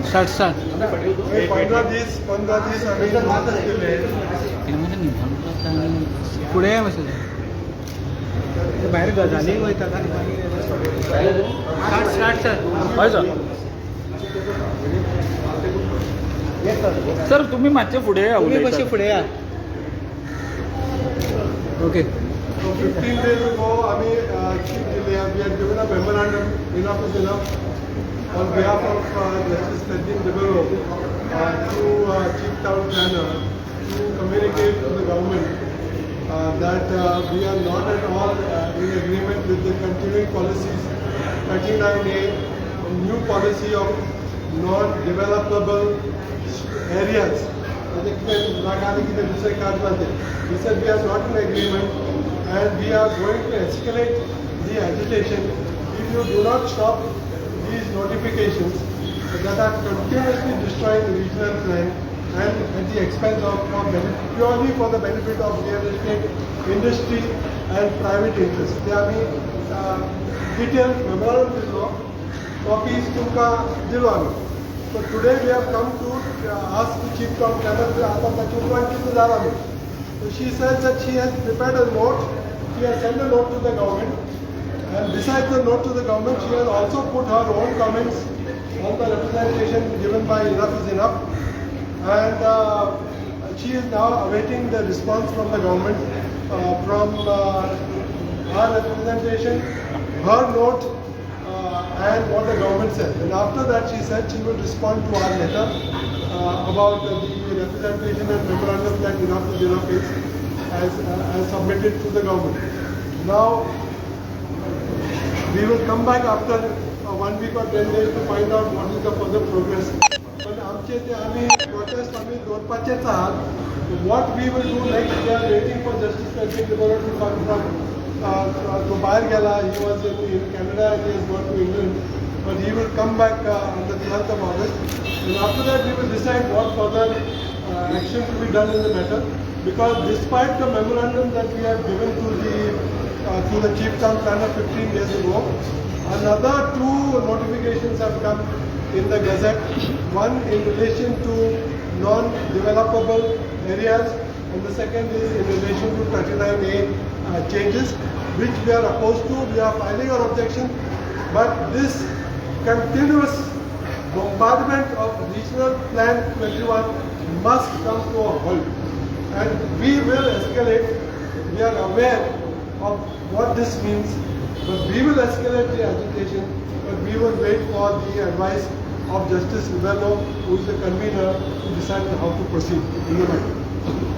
Start 15 आम्ही notice केले. पुढे आहे मग बाहेर गजाली वयता स्टार्ट हय सर तुम्ही मातशे फुडें या तुम्ही मातशे फुडें या. Okay. 15 days ago, we had given a memorandum enough is enough on behalf of Justice Sajjan Debero to Chief Town Planner to communicate to the government that we are not at all in agreement with the continuing policies 39A, a new policy of non-developable areas. We said we are not in agreement and we are going to escalate the agitation if you do not stop these notifications that are continuously destroying the regional plan and at the expense of purely for the benefit of real estate industry and private interests. They are detailed memorandum law copies tumka dilwami. So today we have come to ask the Chief Town Planner to. So she says that she has prepared a note, she has sent a note to the government, and besides the note to the government, she has also put her own comments on the representation given by Enough is Enough, and she is now awaiting the response from the government from her representation, her note, and what the government said. And after that, she said she will respond to our letter about the representation and memorandum that Enough is Enough is as submitted to the government. Now, we will come back after 1 week or 10 days to find out what is the further progress. But protest what we will do next, we are waiting for Justice Sajjan Debero to come from Dubai. He was in Canada and he has gone to England. But he will come back on the 12th of August. And after that we will decide what further action to be done in the matter. Because despite the memorandum that we have given to the Chief Town Planner 15 days ago, another 2 notifications have come in the Gazette. One in relation to non-developable areas, and the second is in relation to 39A changes, which we are opposed to. We are filing our objection, but this continuous bombardment of Regional Plan 21 must come to a halt, and we will escalate. We are aware of what this means, but we will escalate the agitation, but we will wait for the advice of Justice Rubello, who is the convener, to decide how to proceed in the matter.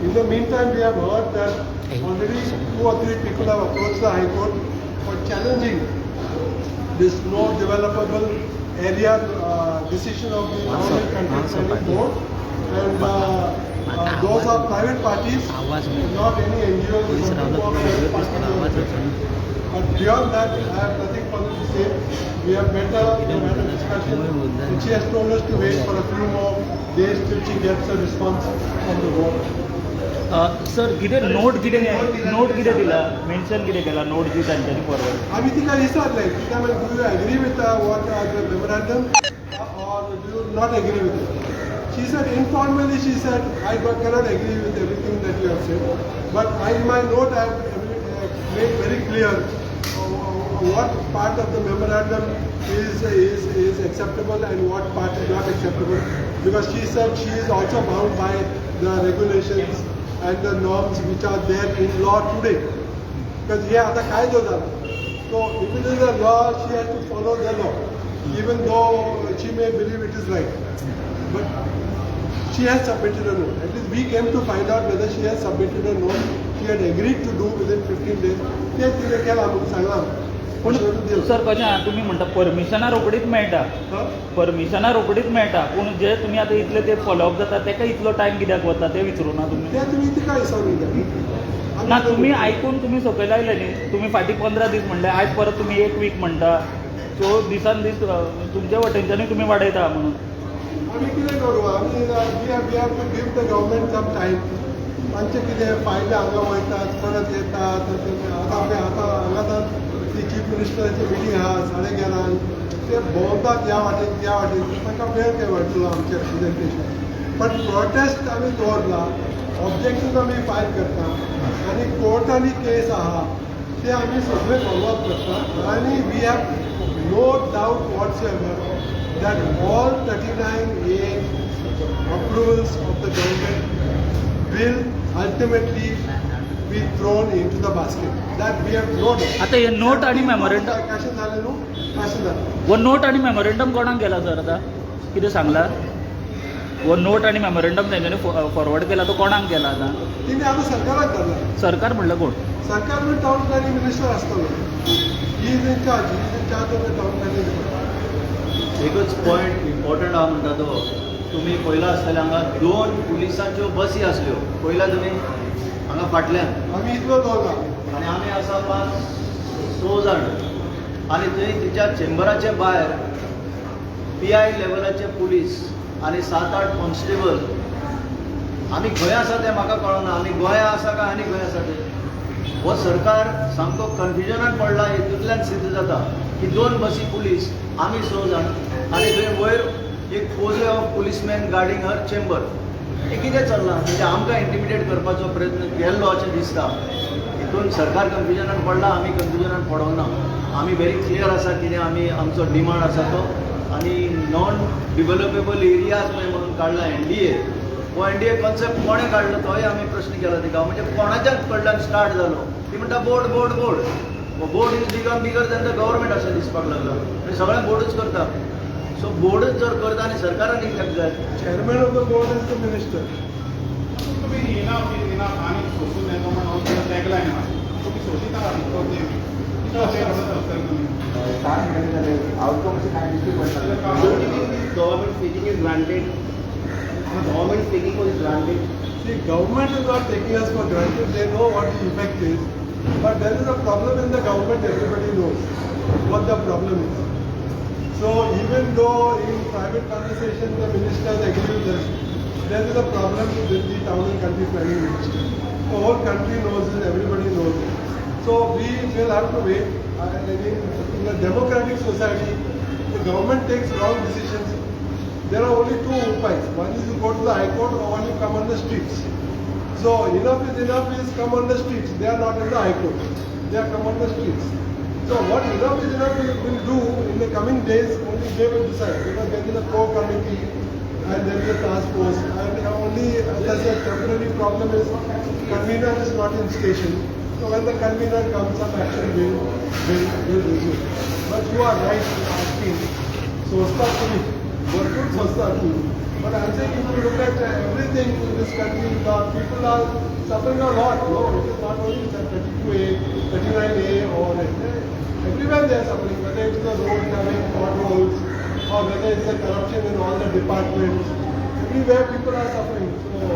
In the meantime, we have heard that already 2 or 3 people have approached the High Court for challenging this no developable area decision of the Government Control Planning Board, and those are private parties, not any NGOs. But beyond that, I have nothing further to say. We have met her, we have had a discussion, and she has told us to wait for a few more days till she gets a response from the board. Sir कितें note कितें दिला mention कितें केला note जी तांच्यांनी forward आम्ही तिका विचारले की do you agree with what the memorandum or do you not agree with it? She said informally, she said I cannot agree with everything that you have said, but in my note I have made very clear what part of the memorandum is acceptable and what part is not acceptable, because she said she is also bound by the regulations and the norms which are there in law today. Because here आता कायदो झाला. So if it is a law, she has to follow the law, even though she may believe it is right. But she has submitted a note. At least we came to find out whether she has submitted a note. She had agreed to do within 15 days. तेच तिने केला आम्ही सांगला. पूण sir कशें तुमी म्हणटा परमिशनां रोकडीच मेळटा परमिशनां रोकडीच मेळटा पूण जे तुमी आतां इतले ते फॉलोअप जाता तेका इतलो टायम कित्याक वता ते विचारूं ना तुमी ते तुमी तिका विचारून घ्या ना तुमी आयकून तुमी सकयल आयले न्ही तुमी फाटीं 15 दीस म्हणले आयज परत तुमी 1 वीक म्हणटा सो दिसान दीस तुमच्या वटेनच्यानूय तुमी वाडयता म्हणून आमी कितें करूं आमी we have to give the government some time तांचे कितें फायले हांगा वयतात परत येतात आतां हांगा चीफ मिनिस्टराची मिटींग आहा 11:30 ते भोंवतात ह्या वाटेन त्या वाटेन तांकां वेळ काय वाटलो आमचें रिप्रेझेंटेशन बट प्रोटेस्ट आमी दवरला ऑब्जेक्शन आमी फायल करता आनी कोर्टांनी केस आहा ते आमी सगळे फॉलोअप करता आनी we have no doubt whatsoever that all 39A approvals of the government will ultimately be thrown into the basket. That we have no doubt. आता हे नोट आणि मेमोरेंडम कशें जालें न्हू कशें जालें वो नोट आणि मेमोरेंडम कोणाक गेला सर आता कितें सांगला वो नोट आणि मेमोरेंडम तेंच्यांनी फॉरवर्ड केला तो कोणाक गेला आता तिने आतां सरकाराक धरला सरकार म्हणलं कोण सरकार म्हणजे टाउन प्लॅनिंग मिनिस्टर आसतलो he is in charge of the town planning. एकच पॉयंट इम्पॉर्टंट आहा म्हणटा तो तुमी पयला आसतले हांगा 2 पुलिसांच्यो बसी आसल्यो पयला तुमी हांगा फाटल्यान आमी इतलो दवरला आनी आमी आसा 5-6 जाण आनी थंय तिच्या चेंबराचे भायर PI लेवलाचे पुलीस आनी 7-8 कॉन्स्टेबल आमी खंय आसा तें म्हाका कळना आमी गोंया आसा काय आनी खंय आसा तें हो सरकार सामको कन्फ्युजनान पडला हितूंतल्यान सिद्ध जाता की 2 बसी पुलीस आमी 6 जाण आनी थंय वयर एक फोर्स ऑफ पुलिसमॅन गार्डींग हर चेंबर हें कितें चल्लां म्हणजे आमकां इंटिमिडेट करपाचो प्रयत्न केल्लो अशें दिसता हितून सरकार कन्फ्युजनान पडला आमी कन्फ्युजनान पडोना आमी व्हेरी क्लियर आसा कितें आमी आमचो डिमांड आसा तो आनी नॉन डिवेलपेबल एरियाज म्हणून काडला NDA हो NDA कॉन्सेप्ट कोणें काडलो तोय आमी प्रश्न केला तिका म्हणजे कोणाच्याच कडल्यान स्टार्ट जालो ती म्हणटा board board board board is bigger than the government अशें दिसपाक लागला म्हणजे सगळें बोर्डूच करता सो बोर्डूच जर करता आनी सरकारान कित्याक जाय chairman of the board is the minister. तुम्ही इनाफ आणि सोशल नेटवर्क टॅगलाईन तुम्ही सोशिता government speaking is granted government taking for granted. See, government is not taking us for granted. They know what the effect is. But there is a problem in the government. Everybody knows what the problem is. So even though in private conversation the ministers agree with us, there is a problem with the town and country planning minister. The whole country knows it. Everybody knows it. So we will have to wait. In a democratic society, the government takes wrong decisions. There are only 2 upays. One is you go to the High Court or one you come on the streets. So enough is come on the streets. They are not in the High Court. They are come on the streets. So what enough is enough will do in the coming days, only they will decide. Because there is a core committee and there is a task force. And only, as I said, temporary problem is convener is not in station. So when the convener comes, some action will resume. But you are right in asking. So stop to me. But I'm saying if you look at everything in this country, the people are suffering a lot. No, it is not only 32A, 39A or everywhere they are suffering, whether it's the road having potholes or whether it's the corruption in all the departments. Everywhere people are suffering. So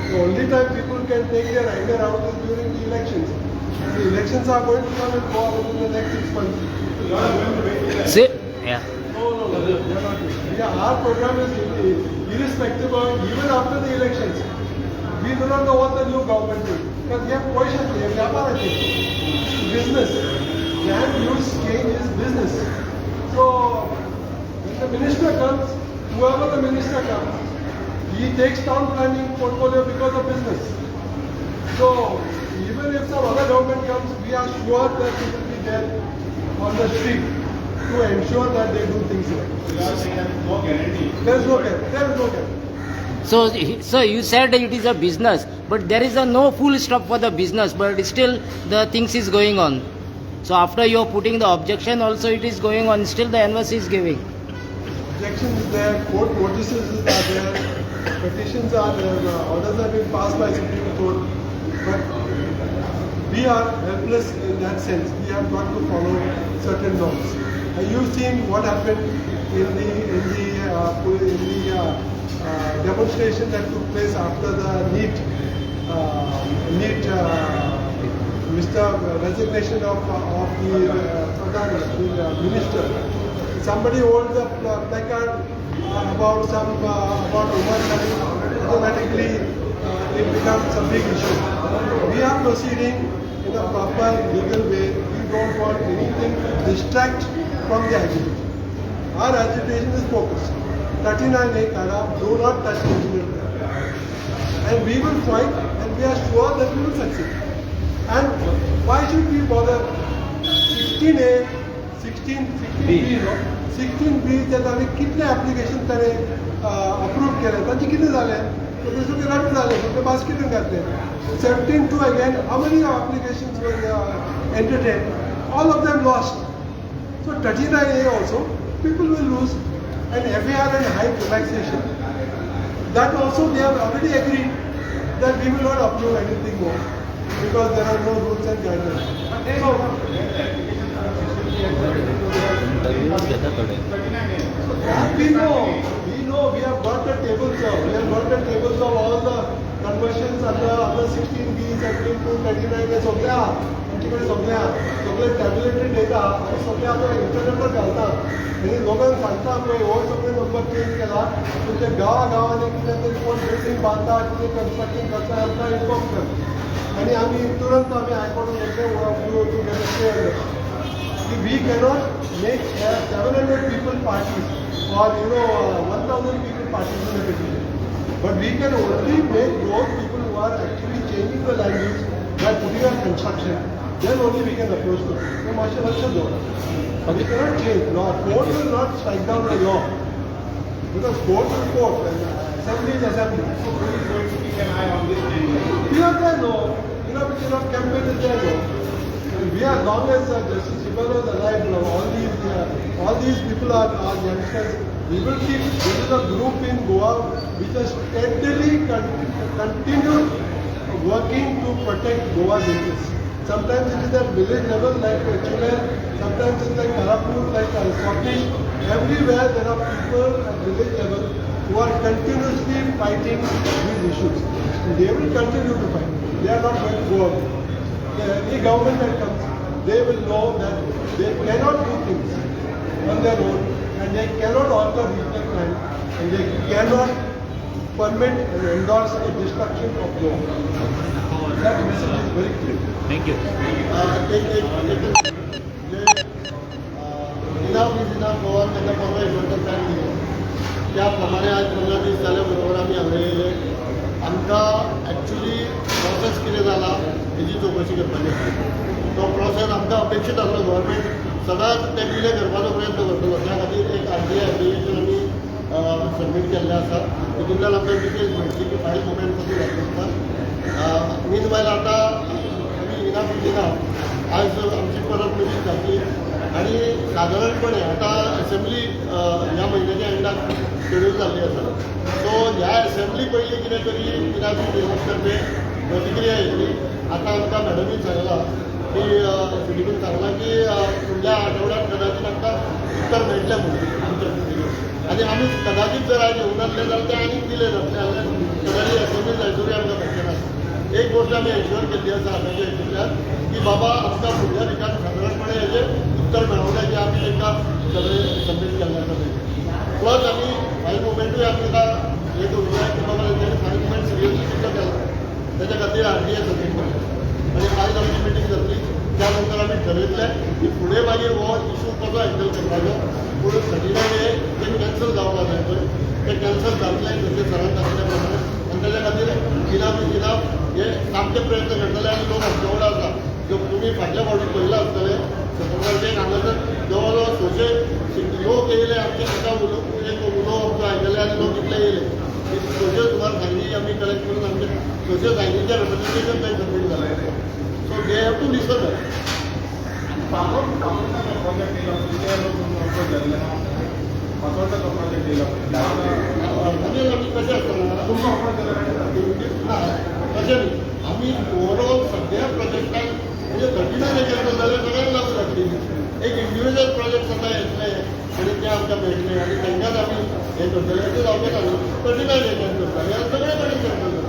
the only time people can take their anger out is during the elections. And the elections are going to come and go within the next 6 months. Yeah. No, they are not. Yeah, our program is irrespective of even after the elections. We do not know what the new government will. Because we have questions, we have Vyapara business. Land use change is business. So when the minister comes, whoever the minister comes, he takes town planning portfolio because of business. So even if some other government comes, we are sure that he will be there on the street to ensure that they do things right. You are saying that no guarantee. There is no guarantee. There is no guarantee. So you said it is a business, but there is a no full stop for the business, but still the things is going on. So after you are putting the objection also it is going on, still the NVC is giving. Objection is there, court notices are there, petitions are there, orders have been passed by Supreme Court, but we are helpless in that sense. We have got to follow certain norms. You've seen what happened in the demonstration that took place after the NEET resignation of the minister. Somebody holds a placard about Umar Khalid, automatically it becomes a big issue. We are proceeding in a proper legal way. We don't want anything to distract from the agitation. our agitation is focused. 39A Kada, do not touch engineer. And we will fight, and we are sure that we will succeed. And why should we bother 16A, 16B, no? 16B that आम्ही कितले application त्याने approve केले, तांचे कितले झाले? So ते सगळे रद्द झाले, so ते basket घातले. 17-2 again, how many applications were entertained? All of them lost. So 39A also, people will lose. And FAR and height relaxation. That also we have already agreed that we will not approve anything more because there are no rules and guidelines. So, we know, we have got the tables of, all the conversions under 16B, 17 to 39 सगळ्या आमच्याकडे सगळे tabulated data आणि सगळे आता इंटरनेटवर घालतात आणि लोकांना सांगता पळय हो सगळे नंबर चेंज केला तुमच्या गावागावांनी कितें तरी कोण बिल्डींग बांदता कितें कन्स्ट्रक्शन करता आमकां इन्फॉर्म करता आणि आमी तुरंत आमी हायकोर्टान वचले we cannot make 700 people parties or 1000 people parties in a petition. But we can only make those people who are actually changing the land use by putting up construction. Then only we can approach them. So, we cannot change law. Court will not strike down the law. Because court is court and assembly is assembly. So, who is going to keep an eye on this thing? We are there, no. Enough campaign is there, no. We are, as long as Justice Sibal is alive, all these people are youngsters. We will keep, there is a group in Goa which has steadily continued working to protect Goa's interests. Sometimes it is at village level like Chile, sometimes it's like Karapur, like Scottish. Everywhere there are people at village level who are continuously fighting these issues. And they will continue to fight. They are not going to go away. Any government that comes, they will know that they cannot do things on their own and they cannot alter regional plan and they cannot permit and endorse the destruction of law. That message is very clear. Thank you. enough is enough Goa त्यांना परवा inverter plan दिले त्याप्रमाणे आज 15 दीस जाले बरोबर आम्ही हांगा आमकां ॲक्च्युली प्रोसेस कितें जाला हेची चवकशी करपाची तो प्रोसेस आमकां अपेक्षीत आसलो गव्हर्मेंट सदांच ते डिले करपाचो प्रयत्न करतलो त्या खातीर एक RTI एप्लिकेशन आमी सबमीट केल्लें आसा तितूंतल्यान आमकां डिटेल्स मेळटली की फायल मुवमेंट कशी जाता मीनवायल आतां आमी इनाफ आज आमची परत मिटींग जातली आणि साधारणपणे आता असेंब्ली ह्या महिन्याच्या एंडाक शेड्यूल जाल्ली आसा सो ह्या असेंब्ली पयलीं कितें तरी इनाफ तर्फे प्रतिक्रिया येतली आतां आमकां मॅडमीन सांगलां की सिडीपीन सांगलां की फुडल्या आठवड्यात कदाचित आमकां उत्तर मेळटलें म्हणून आमच्या आणि आमी कदाचित जर आज येवं नासलें जाल्यार तें आनीक दिलें जातलें जाल्यार सगळी असेंब्ली जायतरी आमकां मेळचें नासलें एक गोष्ट आमी एन्श्योर केल्ली आसा आतांच्या हितूंतल्यान की बाबा आमकां फुडल्या दिकान सादारणपणे हेजें उत्तर मेळोवण्याचें आमी तांकां सगळें सबमीट केल्लें आसा प्लस आमी फायल मुवमेंटूय आमी ताका हें करूं जाय की बाबा तेंच्यांनी फायल मुवमेंट सिरियसली कितलो केला त्याच्या खातीर RTI सबमीट केला आनी आज आमची मिटींग जातली त्या नंतर आमी ठरयतलें की फुडें मागीर हो इशू कसो हँडल करपाचो पूण 39A तें कॅन्सल जावपा जाय पळय तें कॅन्सल जातलें जशें सरान सांगले प्रमाणे आनी तेच्या खातीर इनाफ हे सामके प्रयत्न करतले आनी लोक आमचे वांगडा आसा तुमी फाटल्या फावटी पयला आसतले सतराशे हांगासर जवळ जवळ 100 लोक येयले आमचे एका एक उलो आमचो आयकले आनी लोक इतले येयले 100 सुमार सायनी आमी कलेक्ट करून आमचे 100 सायनीचें रिप्रेझेंटेशन थंय सबमीट जालें so they have to listen project येयलो पासवर्डाचो प्रोजेक्ट येयलो आमी कशें आसतना तुमकां ऑफर केला तशें न्ही आमी ओवरऑल सगळ्या प्रोजेक्टाक म्हणजे 39 केलं जाल्यार सगळ्यांक लागू जातली एक इंडिव्हिज्युअल प्रोजेक्ट आतां येतले आनी ते आमकां मेळटले आनी तांकांच आमी हें करतले अशें जावचें ना 39 करतले सगळे कडेन करतले